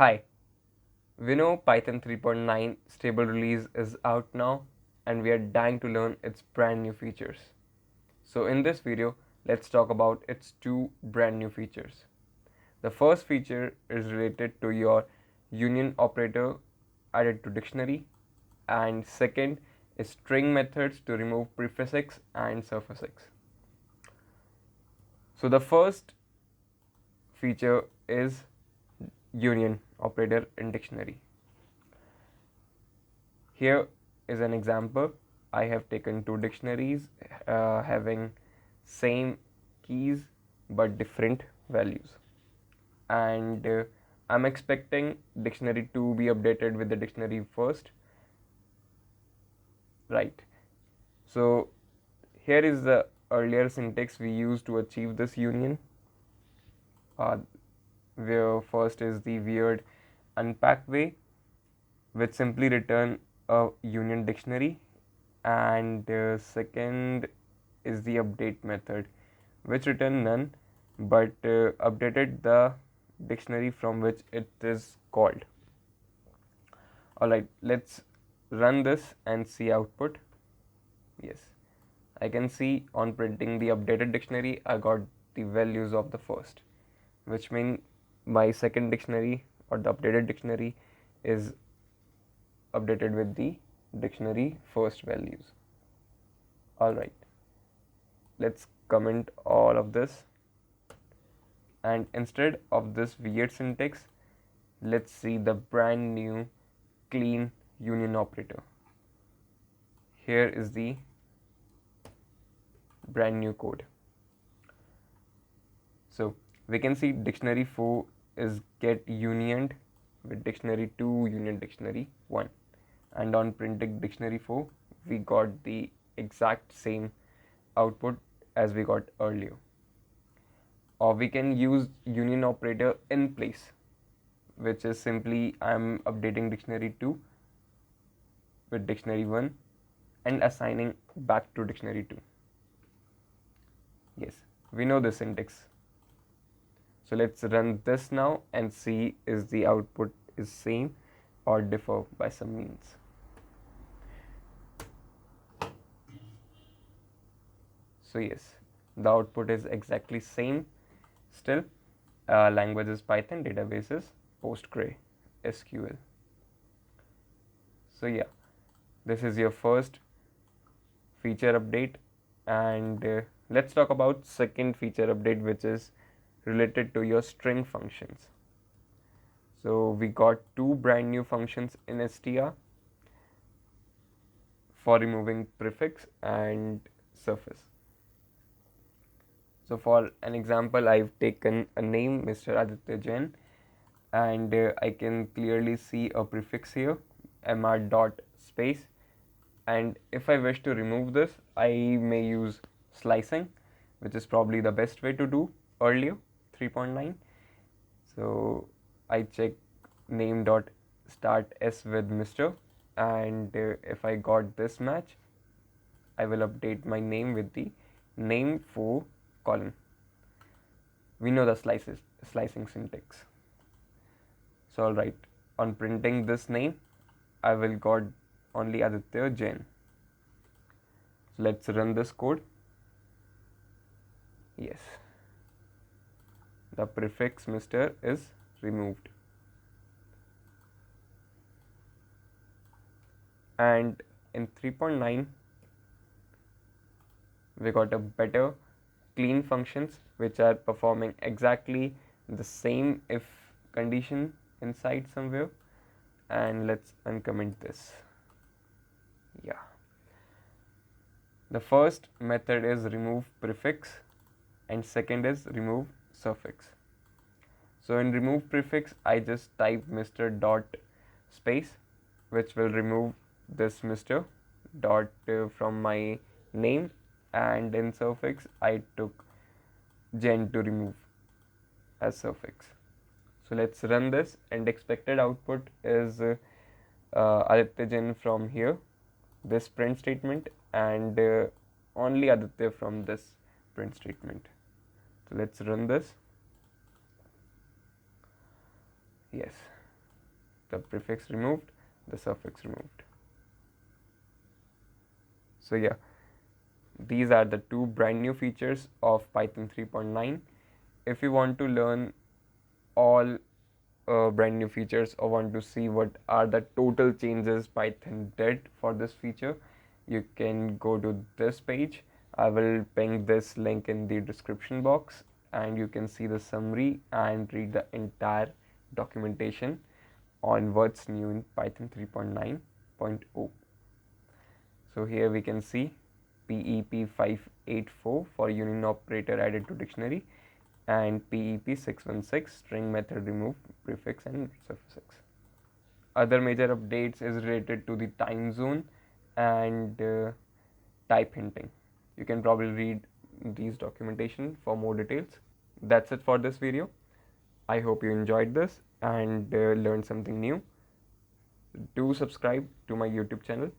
Hi, we know Python 3.9 stable release is out now and we are dying to learn its brand new features. So in this video, let's talk about its two brand new features. The first feature is related to your union operator added to dictionary, and second is string methods to remove prefixes and suffixes. So the first feature is union operator in dictionary. Here is an example. I have taken two dictionaries having same keys but different values, and I'm expecting dictionary 2 be updated with the dictionary first, right? So here is the earlier syntax we used to achieve this union, where first is the weird unpack way, which simply return a union dictionary, and second is the update method, which return none but updated the dictionary from which it is called. Alright, let's run this and see output. Yes, I can see on printing the updated dictionary I got the values of the first, which means my second dictionary or the updated dictionary is updated with the dictionary first values. Alright, let's comment all of this, and instead of this weird syntax, let's see the brand new clean union operator. Here is the brand new code. So we can see dictionary 4 is get unioned with dictionary 2 union dictionary 1, and on printing dictionary 4 we got the exact same output as we got earlier. Or we can use union operator in place, which is simply I'm updating dictionary 2 with dictionary 1 and assigning back to dictionary 2. Yes, we know the syntax. So let's run this now and see is the output is same or differ by some means. So yes, the output is exactly same still. Language is Python, databases PostgreSQL. So yeah, this is your first feature update, and let's talk about second feature update, which is related to your string functions. So we got two brand new functions in str for removing prefix and suffix. So for an example, I've taken a name, Mr. Aditya Jain, and I can clearly see a prefix here, mr dot space, and if I wish to remove this, I may use slicing, which is probably the best way to do earlier, 3.9. So I check name dot start s with Mr., and if I got this match, I will update my name with the name for colon. We know the slicing syntax. So alright, on printing this name, I will got only Aditya Jain. So let's run this code. Yes, the prefix Mr. is removed. And in 3.9, we got a better clean functions which are performing exactly the same if condition inside somewhere, and let's uncomment this. Yeah, the first method is remove prefix and second is remove suffix. So in remove prefix, I just type Mr. dot space, which will remove this Mr. dot from my name, and in suffix I took Jain to remove as suffix. So let's run this, and expected output is Aditya Jain from here, this print statement, and only Aditya from this print statement. So let's run this. Yes, the prefix removed, the suffix removed. So yeah, these are the two brand new features of Python 3.9. If you want to learn all brand new features or want to see what are the total changes Python did for this feature, you can go to this page. I will ping this link in the description box, and you can see the summary and read the entire documentation on what's new in Python 3.9.0. So here we can see PEP 584 for union operator added to dictionary, and PEP 616 string method remove prefix and suffix. Other major updates is related to the time zone and type hinting. You can probably read these documentation for more details. That's it for this video. I hope you enjoyed this and learned something new. Do subscribe to my YouTube channel